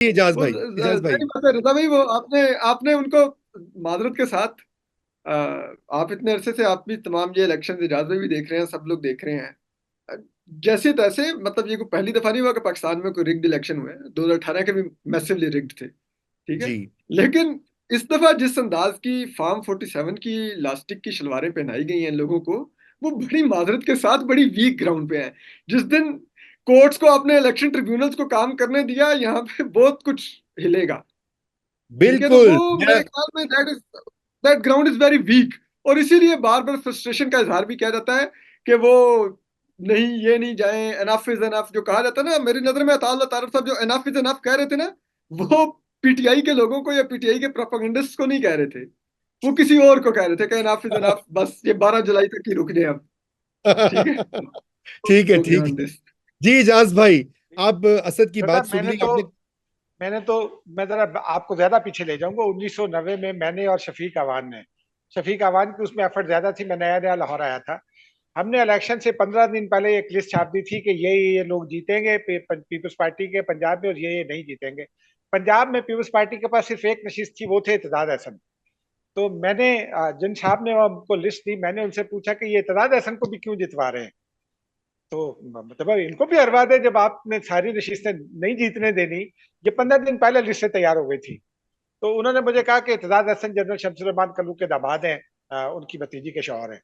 इजाज वो भाई, इजाज भाई। सही बात है रजा भाई, वो आपने आपने उनको मादरत के साथ, अ, आप इतने अरसे से आप भी तमाम ये इलेक्शन इजाज भाई भी देख रहे हैं, सब लोग देख रहे हैं। जैसे तैसे मतलब ये कोई पहली दफा नहीं हुआ कि पाकिस्तान में कोई रिग्ड इलेक्शन हुए हैं। 2018 के भी मैसिवली रिग्ड थे, ठीक है। जी लेकिन इस दफा जिस अंदाज की फार्म 47 की लास्टिक की शलवारें पहनाई गई हैं लोगों को, वो बड़ी माजरत के साथ बड़ी वीक ग्राउंड पे है। जिस दिन कोर्ट्स को अपने इलेक्शन ट्रिब्यूनल्स को काम करने दिया, यहाँ पे बहुत कुछ हिलेगा, ठीक है। तो वो बिल्कुल। मैं मेरे ख्याल में that ground is very weak. और इसीलिए बार बार फ्रस्ट्रेशन का इजहार भी किया जाता है कि वो नहीं, ये नहीं जाए, एनफ इज एनफ जो कहा जाता है ना। मेरी नजर में अताउल्लाह तारफ साहब जो एनफ इज एनफ कह रहे थे ना, वो पीटीआई के लोगों को या पीटीआई के प्रोपेगेंडिस्ट को नहीं कह रहे थे, वो किसी और को कह रहे थे कि एनफ इज एनफ, बस ये 12 जुलाई तक ही रुक जाए अब, ठीक है। ठीक है, तो ठीक ध्यान है। दे। जी इजाज भाई, आप असद की बेटा बात सुन ली आपने। मैंने तो मैं जरा आपको ज्यादा पीछे ले जाऊंगा। 1990 में मैंने और शफीक अवान ने, शफीक अवान की उसमें एफर्ट ज्यादा थी, मैं नया नया लाहौर आया था। हमने इलेक्शन से 15 दिन पहले एक लिस्ट छाप दी थी कि ये लोग जीतेंगे पीपल्स पार्टी के पंजाब में, और ये नहीं जीतेंगे। पंजाब में पीपल्स पार्टी के पास सिर्फ एक नशीस थी, वो थे इत्तेदाद हसन। तो मैंने जिन साहब ने हमको लिस्ट दी, मैंने उनसे पूछा कि ये इत्तेदाद हसन को भी क्यों जितवा रहे हैं। तो मतलब इनको भी हरवा दे, जब आपने सारी नशिस्तें नहीं जीतने देनी। ये 15 दिन पहले लिस्टें तैयार हो गई थी। तो उन्होंने मुझे कहा कि इत्तेदाद हसन जनरल शमसुलरहमान कल्लू के दामाद हैं, उनकी भतीजी के शौहर हैं।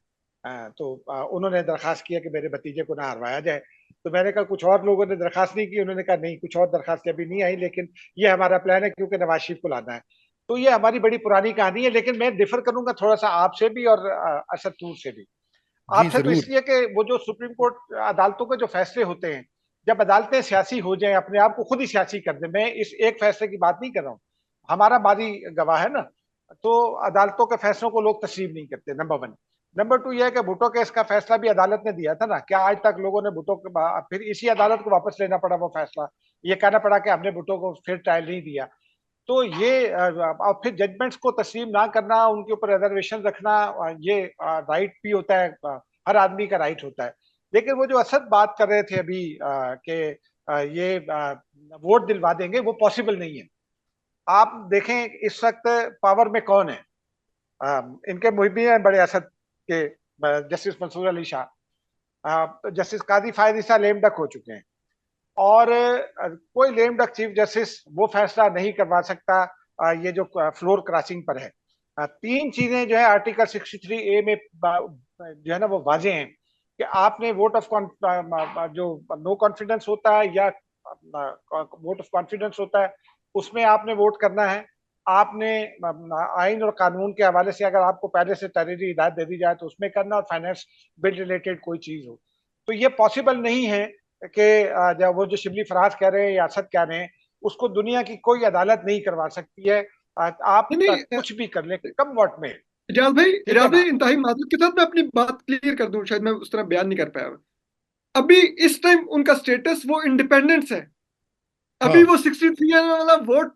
तो उन्होंने दरखास्त किया कि मेरे भतीजे को ना हरवाया जाए। तो मैंने कहा कुछ और लोगों ने दरखास्त नहीं की। उन्होंने कहा नहीं, कुछ और दरखास्त अभी नहीं आई, लेकिन ये हमारा प्लान है क्योंकि नवाज शरीफ को लाना है। तो ये हमारी बड़ी पुरानी कहानी है, लेकिन मैं डिफर करूंगा थोड़ा सा आपसे भी और असद तूर से भी। जी आपसे तो जरूर। इसलिए कि वो जो सुप्रीम कोर्ट अदालतों के जो फैसले होते हैं, जब अदालतें सियासी हो जाएं, अपने आप को खुद ही सियासी कर दें। मैं इस एक फैसले की बात नहीं कर रहा हूँ, हमारा मादी गवाह है ना। तो अदालतों के फैसलों को लोग तस्लीम नहीं करते, नंबर वन। नंबर टू यह है कि भुट्टो केस का फैसला भी अदालत ने दिया था ना, क्या आज तक लोगों ने भुट्टो के फिर इसी अदालत को वापस लेना पड़ा वो फैसला, ये कहना पड़ा कि हमने भुट्टो को फिर ट्रायल नहीं दिया। तो ये और फिर जजमेंट्स को तस्लीम ना करना, उनके ऊपर रिजर्वेशन रखना, ये राइट भी होता है, हर आदमी का राइट होता है। लेकिन वो जो असद बात कर रहे थे अभी कि ये वोट दिलवा देंगे, वो पॉसिबल नहीं है। आप देखें इस वक्त पावर में कौन है। इनके मुहिबीन हैं बड़े असद के, जस्टिस मंसूर अली शाह, जस्टिस कादी फायद ईसा लेम डक हो चुके हैं। और कोई लेम डक चीफ जस्टिस वो फैसला नहीं करवा सकता ये जो फ्लोर क्रॉसिंग पर है। तीन चीजें जो है आर्टिकल 63A में जो है ना वो वाजे हैं कि आपने वोट ऑफ जो नो कॉन्फिडेंस होता है या वोट ऑफ कॉन्फिडेंस होता है, उसमें आपने वोट करना है। आपने आइन और कानून के हवाले से अगर आपको पहले से तहरीरी हिदायत दे दी जाए तो उसमें करना, और फाइनेंस बिल रिलेटेड कोई चीज हो। तो ये पॉसिबल नहीं है कि जब वो जो शिबली फराज कह रहे हैं या असद कह रहे हैं, उसको दुनिया की कोई अदालत नहीं करवा सकती है। आप नहीं नहीं, कुछ भी कर ले कम वोट में। ठीक है इजाज भाई बात। इंतहाई मादरत के साथ मैं अपनी बात क्लियर कर दूं, शायद मैं उस तरह बयान नहीं कर पाया। अभी इस टाइम उनका स्टेटस वो इंडिपेंडेंस है। अभी हाँ वो 63 वाला वोट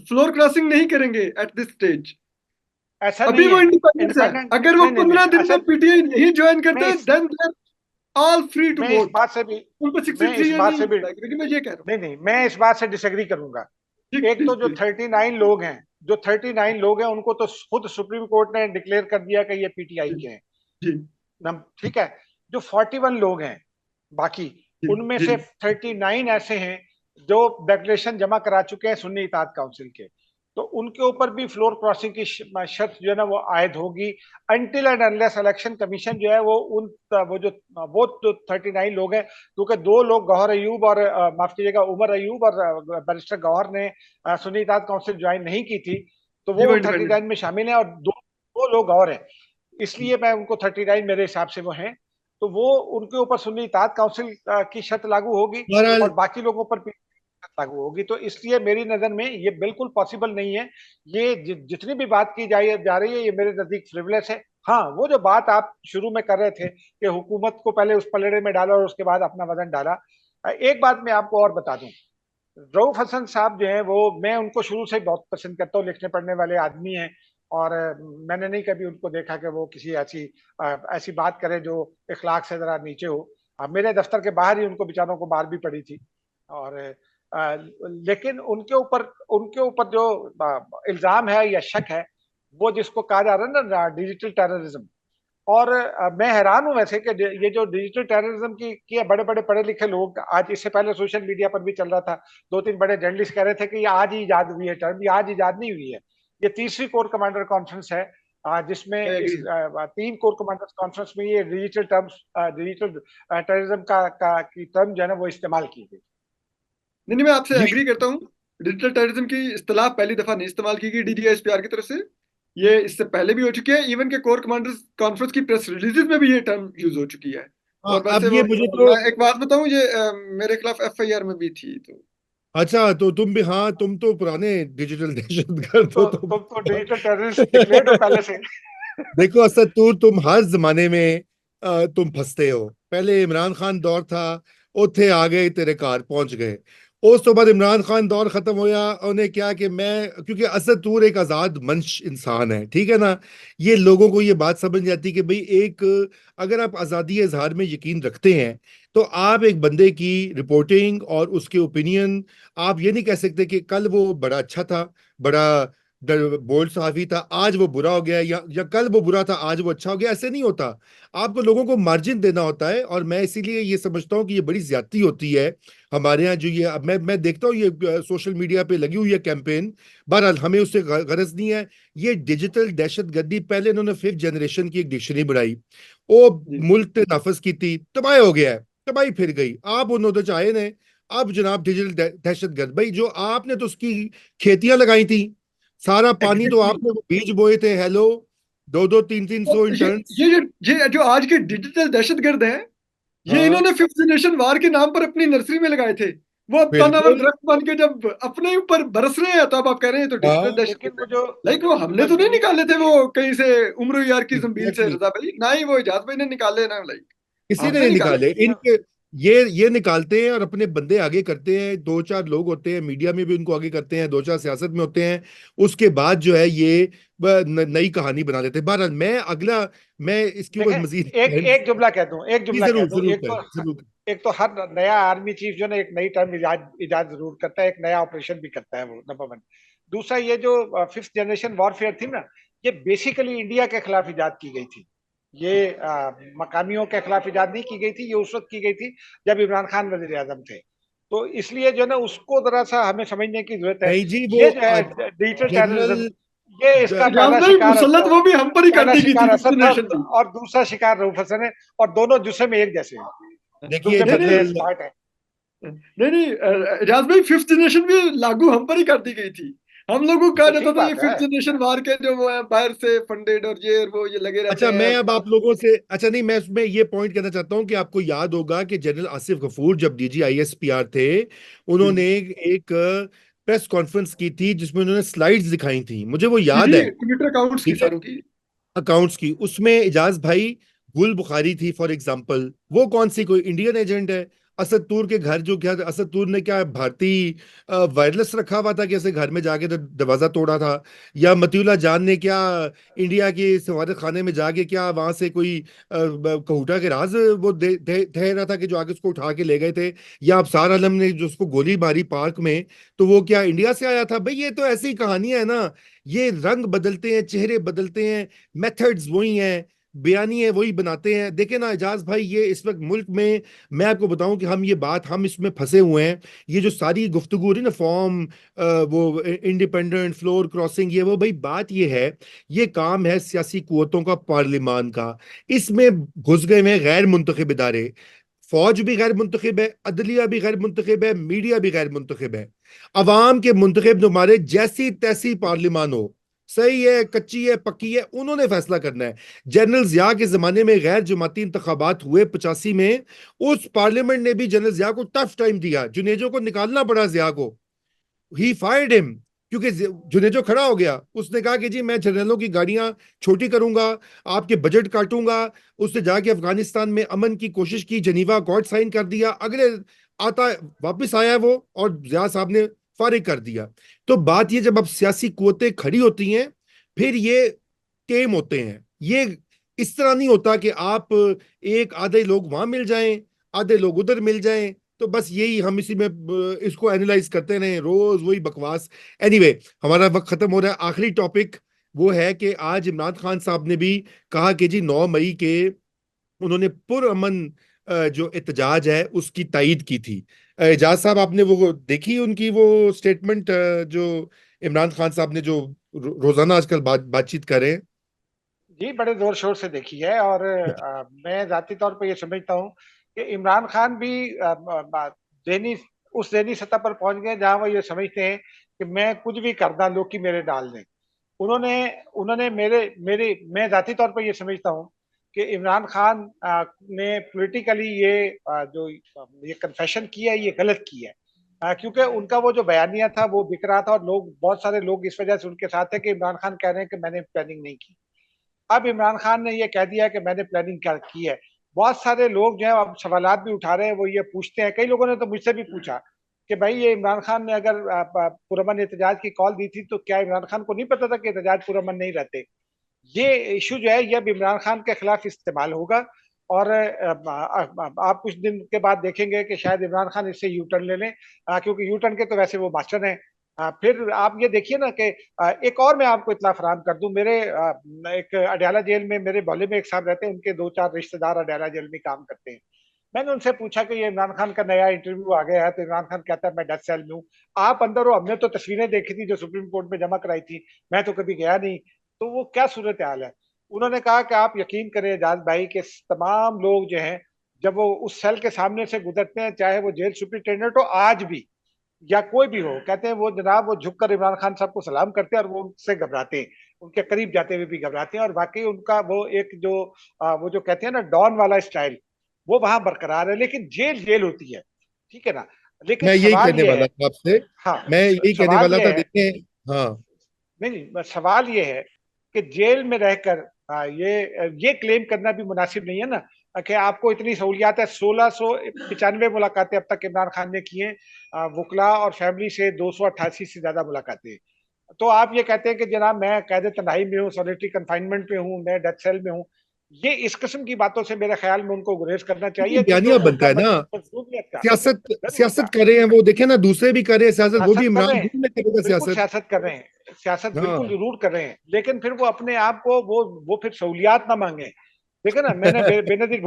फ्लोर क्रॉसिंग नहीं करेंगे एट दिस स्टेज। ऐसा अभी नहीं वो है। इंडिपेंडेंस है। इंडिपेंडेंट अगर वो नहीं नहीं 15 दिन नहीं में असद, पीटीआई नहीं ज्वाइन करते मैं हैं, is then they are all free to मैं इस वोट। बात से भी उनको मैं 63 इस ईयर बात नहीं से भी मिलता है, लेकिन मैं ये कह रहा हूँ। नहीं नहीं, मैं इस बात से डिसएग्री करूंगा। जी एक तो प्लीज जो प्लीज। 39 लोग हैं, जो 39 लोग हैं उनको तो खुद सुप्रीम कोर्ट ने डिक्लेयर कर दिया कि ये पीटीआई जी के हैं। जी ठीक है। जो 41 लोग हैं बाकी, जी उनमें जी से 39 ऐसे हैं जो डेक्लेरेशन जमा करा चुके हैं सुन्नी इताअत काउंसिल के। तो उनके ऊपर भी फ्लोर क्रॉसिंग की शर्त जो है ना वो आयद होगी, until and unless election commission जो है वो उन वो जो 39 लोग हैं, क्योंकि दो लोग गौहर अयूब और माफ कीजिएगा उमर अयूब और बैरिस्टर गौहर ने सुन्नी इताअत काउंसिल ज्वाइन नहीं की थी, तो जी, वो वो उन इंडिपेंडेंट। 39 में शामिल हैं। और दो दो लोग और हैं, इसलिए मैं उनको 39 मेरे हिसाब से वो हैं। तो वो उनके ऊपर सुन्नी इताअत काउंसिल की शर्त लागू होगी, बहरहाल। और बाकी लोगों पर भी शर्त लागू होगी। तो इसलिए मेरी नजर में ये बिल्कुल पॉसिबल नहीं है। ये जितनी भी बात की जा रही है, ये मेरे नजदीक फ्रिवलेस है। हाँ, वो जो बात आप शुरू में कर रहे थे कि हुकूमत को पहले उस पलड़े में डाला और उसके बाद अपना वजन डाला। एक बात मैं आपको और बता दूं, रऊफ हसन साहब जो हैं वो, मैं उनको शुरू से ही बहुत पसंद करता हूँ, लिखने पढ़ने वाले आदमी हैं। और मैंने नहीं कभी उनको देखा कि वो किसी ऐसी बात करें जो इखलाक से जरा नीचे हो। मेरे दफ्तर के बाहर ही उनको बेचारों को मार भी पड़ी थी। और लेकिन उनके ऊपर जो इल्जाम है या शक है, वो जिसको कहा जा रहा है ना डिजिटल टेररिज्म। और मैं हैरान हूं वैसे कि ये जो डिजिटल टेररिज्म की बड़े बड़े पढ़े लिखे लोग, आज इससे पहले सोशल मीडिया पर भी चल रहा था, दो तीन बड़े जर्नलिस्ट कह रहे थे कि ये आज ही इजाद हुई है टर्म, ये आज इजाद नहीं हुई है। ये तीसरी कोर कमांडर कॉन्फ्रेंस है जिसमें आई इस एग्री। तीन कोर कमांडर्स कॉन्फ्रेंस में ये डिजिटल टेररिज्म की टर्म जो है ना वो इस्तेमाल की गई। नहीं नहीं, मैं आपसे जी एग्री करता हूँ। डिजिटल टेररिज्म की इस्तेलाह पहली दफा नहीं इस्तेमाल की गई डीजीएसपीआर की तरफ से। ये इससे पहले भी हो चुकी है, इवन के कोर कमांडर्स कॉन्फ्रेंस की प्रेस रिलीजेस में भी ये टर्म यूज हो चुकी है। हाँ, और वैसे अब वो, ये मुझे तो मैं एक बात बताऊं, ये मेरे खिलाफ एफआईआर में भी थी तो। अच्छा, तो तुम भी, हाँ, तुम तो पुराने डिजिटल दहशतगर्द हो तुम। तुम तो डिजिटल टेररिस्ट डिक्लेयर्ड हो पहले से। देखो असदुर, तुम हर जमाने में तुम फंसते हो। पहले इमरान खान दौर था, उथे आ गए तेरे कार पहुंच गए। उस तो बाद इमरान खान दौर खत्म होया, उन्हें क्या कि मैं, क्योंकि असदुर एक आजाद मंश इंसान है, ठीक है ना। ये लोगों को ये बात समझ नहीं आती कि भाई एक, अगर आप आज़ादी इजहार में यकीन रखते हैं तो आप एक बंदे की रिपोर्टिंग और उसके ओपिनियन, आप ये नहीं कह सकते कि कल वो बड़ा अच्छा था, बड़ा बोल्ड सहाफी था, आज वो बुरा हो गया, या कल वो बुरा था आज वो अच्छा हो गया। ऐसे नहीं होता। आपको लोगों को मार्जिन देना होता है, और मैं इसीलिए ये समझता हूँ कि ये बड़ी ज्यादती होती है हमारे यहाँ। जो ये अब मैं देखता हूँ, ये सोशल मीडिया पे लगी हुई है कैंपेन। बहरहाल हमें उससे गरज नहीं है। ये डिजिटल दहशतगर्दी, पहले इन्होंने फिफ्थ जनरेशन की एक डिक्शनरी बनाई, वो जी मुल्क ने नाफज की थी, तबाह हो गया है, तबाही फिर गई। आप उन्होंने चाहे ने, अब जनाब डिजिटल दहशतगर्द, भाई जो आपने तो उसकी खेतियां लगाई थी, सारा पानी तो एग्जैक्टली। आपने वो बीज बोए थे, हेलो, दो दो तीन तीन तो सौ ये इंटर्न्स। ये जो ये जो आज के डिजिटल दहशतगर्द हैं, ये हाँ, इन्होंने फिफ्थ जनरेशन वार के नाम पर अपनी नर्सरी में लगाए थे। वो अब तनावर बिल्कुल। दरख्त बन के जब अपने ऊपर बरस रहे हैं, तो अब आप कह रहे हैं तो डिजिटल हाँ, लेकिन दहशतगर्द वो है। जो लाइक वो हमने जो तो नहीं निकाले थे वो कहीं से, उम्र यार की जंबील से, एग्जैक्टली। रजा भाई, ना ही वो इजाज भाई ने निकाले ना, लाइक किसी ने हमने नहीं निकाले। निकाले इनके। ये निकालते हैं और अपने बंदे आगे करते हैं, दो चार लोग होते हैं मीडिया में भी उनको आगे करते हैं, दो चार सियासत में होते हैं। उसके बाद जो है ये नई कहानी बना देते हैं। बहरहाल मैं इसके ऊपर देखें, मजीद एक एक जुमला कह दूं, एक जी, जुमला कह जरूर दूं। जरूर करें, जरूर करें। एक तो हर नया आर्मी चीफ जो है ना एक नई टर्म इजाद इजाद जरूर करता है, एक नया ऑपरेशन भी करता है, वो नंबर वन। दूसरा, ये जो फिफ्थ जनरेशन वॉरफेयर थी ना, ये बेसिकली इंडिया के खिलाफ इजाद की गई थी। ये मकामियों के खिलाफ इजाद नहीं की गई थी, ये उस वक्त की गई थी जब इमरान खान वजीर आजम थे। तो इसलिए जो है ना उसको जरा सा हमें समझने की जरूरत है। नहीं जी, वो ये जो है डिजिटल टेररिज्म, जनरल, ये इसका राम पहला भाई, शिकार मुसल्लत वो भी हम पर ही कर पहला दी गई थी शिकार फिफ्थ असद था जनरेशन भी। और दूसरा शिकार रऊफ हसन है, और दोनों जुस्से में एक जैसे हैं, देखिए दुबले नहीं पतले नहीं जनरल, स्मार्ट है। नहीं नहीं, एजाज भाई, फिफ्थ जनरेशन भी लागू हम पर ही कर दी गई थी। हम लोगों को कहा तो जाता ठीक था ये बात है। फिफ्थ जनरेशन वार के जो वो है बाहर से फंडेड, और ये और वो ये लगे रहते अच्छा, हैं। मैं अब आप लोगों से, अच्छा नहीं, मैं उसमें ये पॉइंट कहना चाहता हूं कि आपको याद होगा कि जनरल आसिफ गफूर जब DGISPR थे, उन्होंने एक प्रेस कॉन्फ्रेंस की थी जिसमें उन्होंने स्लाइड्स दिखाई थी, मुझे वो जी याद जी, है। ट्विटर अकाउंट्स की ठीक है, सारों की। अकाउंट्स की, उसमें इजाज भाई गुल बुखारी थी फॉर एग्जांपल। वो कौन सी कोई इंडियन एजेंट है? असद तूर के घर, जो क्या असद तूर ने क्या भारतीय वायरलेस रखा हुआ था, कैसे घर में जाके तो दरवाजा तोड़ा था? या मतीउल्लाह जान ने क्या इंडिया के सफारत खाने में जाके क्या वहां से कोई कहूटा के राज वो दे रहा था कि जो आगे उसको उठा के ले गए थे? या अबसार आलम ने जो उसको गोली मारी पार्क में, तो वो क्या इंडिया से आया था? भाई ये तो ऐसी कहानियां है ना। ये रंग बदलते हैं, चेहरे बदलते हैं, मेथड्स वही हैं, बयानी है वही बनाते हैं। देखे ना एजाज भाई, ये इस वक्त मुल्क में, मैं आपको बताऊं कि हम इसमें फंसे हुए हैं। ये जो सारी गुफ्तगू हो रही ना, फॉर्म, वो इंडिपेंडेंट फ्लोर क्रॉसिंग, ये वो, भाई बात ये है, ये काम है सियासी कुव्वतों का, पार्लियामान का। इसमें घुस गए हुए हैं गैर मुंतखब इदारे। फौज भी गैर मुंतखब है, अदलिया भी गैर मुंतखब है, मीडिया भी गैर मुंतखब है। अवाम के मुंतखब नुमारे जैसी तैसी पार्लियामान हो, सही है, कच्ची है, पक्की है, उन्होंने फैसला करना है। जनरल जिया के जमाने में गैर जमाती इंतखाबात हुए 85 में, उस पार्लियामेंट ने भी जनरल जिया को टफ टाइम दिया, जुनेजो को निकालना पड़ा जिया को, ही फायर्ड हिम, क्योंकि जुनेजो खड़ा हो गया, उसने कहा कि जी मैं जनरलों की गाड़ियां छोटी करूंगा, आपके बजट काटूंगा। उसने जाके अफगानिस्तान में अमन की कोशिश की, जनीवा अकॉर्ड साइन कर दिया, अगले आता वापस आया वो, और जिया साहब ने फारिग कर दिया। तो बात ये, जब अब सियासी कुव्वतें खड़ी होती हैं, फिर ये टेम होते हैं। ये इस तरह नहीं होता कि आप एक आधे लोग वहां मिल जाएं, आधे लोग उधर मिल जाएं, तो बस यही हम इसी में इसको एनालाइज करते रहे, रोज वही बकवास। एनीवे, हमारा वक्त खत्म हो रहा है। आखिरी टॉपिक वो है कि आज इमरान खान साहब ने भी कहा कि जी 9 मई के उन्होंने पुरअमन जो एहतजाज है उसकी तायीद की थी। एजाज साहब, आपने वो देखी उनकी वो स्टेटमेंट जो इमरान खान साहब ने जो रोजाना आजकल बातचीत कर रहे हैं? जी, बड़े जोर शोर से देखी है। और मैं जाती तौर पर ये समझता हूँ कि इमरान खान भी ज़हनी उस ज़हनी सतह पर पहुंच गए जहां वो ये समझते हैं कि मैं कुछ भी कर डालूं कि मेरे डाल दें। उन्होंने उन्होंने मेरे मेरे मैं जाती तौर पर यह समझता हूं कि इमरान खान ने पॉलिटिकली जो ये कन्फेशन किया है ये गलत किया है। क्योंकि उनका वो जो बयानिया था वो बिक रहा था और लोग, बहुत सारे लोग इस वजह से उनके साथ थे कि इमरान खान कह रहे हैं कि मैंने प्लानिंग नहीं की। अब इमरान खान ने ये कह दिया कि मैंने प्लानिंग क्या की है। बहुत सारे लोग जो है अब सवालात भी उठा रहे हैं, वो ये पूछते हैं, कई लोगों ने तो मुझसे भी पूछा कि भाई ये इमरान खान ने अगर पुरअमन एहतजाज की कॉल दी थी तो क्या इमरान खान को नहीं पता था कि एहतजाज पुरअमन नहीं रहते। ये इशू जो है ये अब इमरान खान के खिलाफ इस्तेमाल होगा। और आप कुछ दिन के बाद देखेंगे कि शायद इमरान खान इससे यू टर्न ले लें, क्योंकि यू टर्न के तो वैसे वो मास्टर हैं। फिर आप ये देखिए ना कि एक और मैं आपको इत्तला फराहम कर दूं, मेरे एक अडयाला जेल में मेरे मोहल्ले में एक साहब रहते हैं, उनके दो चार रिश्तेदार अडयाला जेल में काम करते हैं। मैंने उनसे पूछा कि ये इमरान खान का नया इंटरव्यू आ गया है, तो इमरान खान कहता है मैं डेथ सेल में हूँ। आप अंदर हो, हमने तो तस्वीरें देखी थी जो सुप्रीम कोर्ट में जमा कराई थी, मैं तो कभी गया नहीं। तो वो क्या सूरत हाल है। उन्होंने कहा कि आप यकीन करें एजाज भाई के तमाम लोग जो हैं जब वो उस सेल के सामने से गुजरते हैं, चाहे वो जेल सुप्रिंटेंडेंट हो आज भी या कोई भी हो, कहते हैं वो जनाब वो झुककर इमरान खान साहब को सलाम करते हैं और वो उनसे घबराते हैं, उनके करीब जाते हुए भी घबराते हैं। और वाकई उनका वो एक जो वो जो कहते हैं ना डॉन वाला स्टाइल, वो वहां बरकरार है। लेकिन जेल जेल होती है, ठीक है ना। लेकिन मैं यही सवाल कहने ये वाला है, था आपसे। हाँ, मैं यही कहने सवाल वाला ये था, है, देखें। हाँ। नहीं नहीं, बस सवाल ये है कि जेल में रहकर ये क्लेम करना भी मुनासिब नहीं है ना कि आपको इतनी सहूलियात है। 1695 मुलाकातें अब तक इमरान खान ने की हैं, वकला और फैमिली से 288 से ज्यादा मुलाकातें। तो आप ये कहते हैं कि जनाब मैं कैद तन्हाई में हूँ, सॉलिटरी कंफाइनमेंट में हूँ, मैं डेथ सेल में हूँ। ये इस किस्म की बातों से मेरे ख्याल में उनको गुरेज करना ये चाहिए, क्योंकि बयानिया बनता उनका है ना। मजबूरियत का सियासत जरूर सियासत का कर रहे हैं वो, देखे ना, दूसरे भी कर रहे हैं सियासत, वो भी सियासत कर इमरान रहे हैं, खून में करेगा बिल्कुल सियासत। सियासत कर रहे हैं, सियासत बिल्कुल हाँ। जरूर कर रहे हैं, लेकिन फिर वो अपने आप को वो फिर सहूलियात ना मांगे। देखो ना, मैंने बेनजीर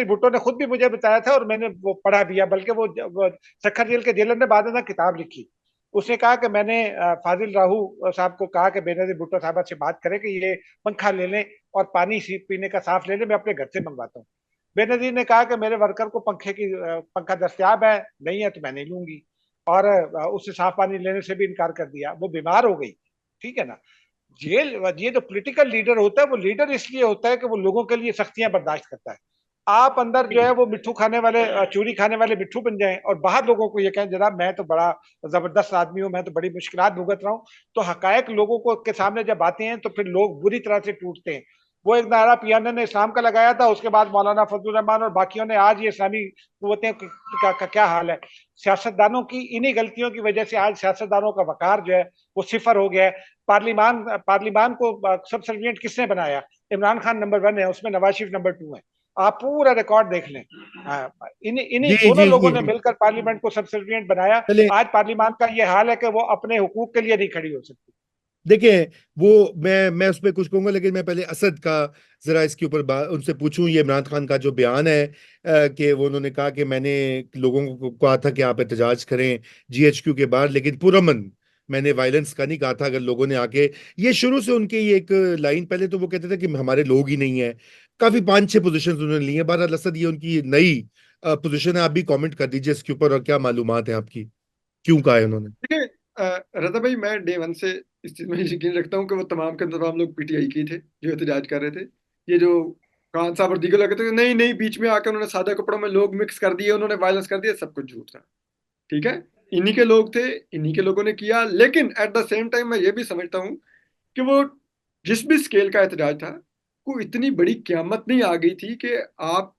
भुट्टो ने खुद भी मुझे बताया था और मैंने वो पढ़ा भी है, बल्कि वो सखर जेल के जेलर ने बाद में ना किताब लिखी। उसने कहा कि मैंने फाजिल राहू साहब को कहा कि बेनजीर भुट्टो साहब से बात करें कि ये पंखा ले लें और पानी पीने का साफ ले लें, मैं अपने घर से मंगवाता हूँ। बेनजीर ने कहा कि मेरे वर्कर को पंखा दस्तियाब है, नहीं है तो मैं नहीं लूंगी। और उससे साफ पानी लेने से भी इनकार कर दिया, वो बीमार हो गई। ठीक है ना। जेल, ये जो पॉलिटिकल लीडर होता है वो लीडर इसलिए होता है कि वो लोगों के लिए सख्तियां बर्दाश्त करता है। आप अंदर जो है वो मिट्ठू खाने वाले, चूरी खाने वाले मिट्ठू बन जाएं और बाहर लोगों को ये कहें जनाब मैं तो बड़ा जबरदस्त आदमी हूं, मैं तो बड़ी मुश्किलात भुगत रहा हूं। तो हकायक लोगों को के सामने जब आते हैं तो फिर लोग बुरी तरह से टूटते हैं। वो एक नारा पियानो ने इस्लाम का लगाया था, उसके बाद मौलाना फजलुर रहमान और बाकियों ने, आज ये इस्लामी कुव्वतें का क्या हाल है। सियासतदानों की इन्हीं गलतियों की वजह से आज सियासतदानों का वकार जो है वो सिफर हो गया है। पार्लिमान पार्लिमान को सब सर्वियंट किसने बनाया? इमरान खान नंबर 1 है, उसमें नवाज शरीफ नंबर 2 है। आप पूरा रिकॉर्ड देख लें। इन्हीं इन्हीं जी दोनों जी लोगों जी ने जी। मिलकर पार्लियामेंट को सबसिडियंट बनाया। चले, आज पार्लियामेंट का ये हाल है कि वो अपने हुकूक के लिए नहीं खड़ी हो सकती। देखिए, वो मैं उस पर कुछ कहूंगा, लेकिन मैं पहले असद का जरा इसके ऊपर उनसे पूछूं। ये इमरान खान का जो बयान है कि वो उन्होंने कहा कि मैंने लोगों को कहा था कि आप एहतजाज करें जीएचक्यू के बाहर, लेकिन पुरअमन, मैंने वायलेंस का नहीं कहा था। अगर लोगों ने आके, ये शुरू से उनकी ये एक लाइन, पहले तो वो कहते थे कि हमारे लोग ही नहीं है। काफी 5-6 पोजीशन उन्होंने ली है। बहरहाल असद, ये उनकी नई पोजीशन है। आप भी कमेंट कर दीजिए इसके ऊपर, और क्या मालूमात है आपकी, क्यों कहा है उन्होंने? देखिए, रजा भाई, मैं डे वन से इस चीज में यकीन रखता हूँ कि वो तमाम के तमाम लोग पीटीआई के थे जो एहतजाज कर रहे थे। ये जो खान साहब और दीगर लगे थे नहीं नहीं, बीच में आकर उन्होंने सादे कपड़ों में लोग मिक्स कर दिए, उन्होंने वायलेंस कर दिया, सब कुछ झूठ था। ठीक है, इन्हीं के लोग थे, इन्हीं के लोगों ने किया। लेकिन एट द सेम टाइम मैं ये भी समझता हूँ कि वो जिस भी स्केल का एहतजाज था, को इतनी बड़ी क्यामत नहीं आ गई थी कि आप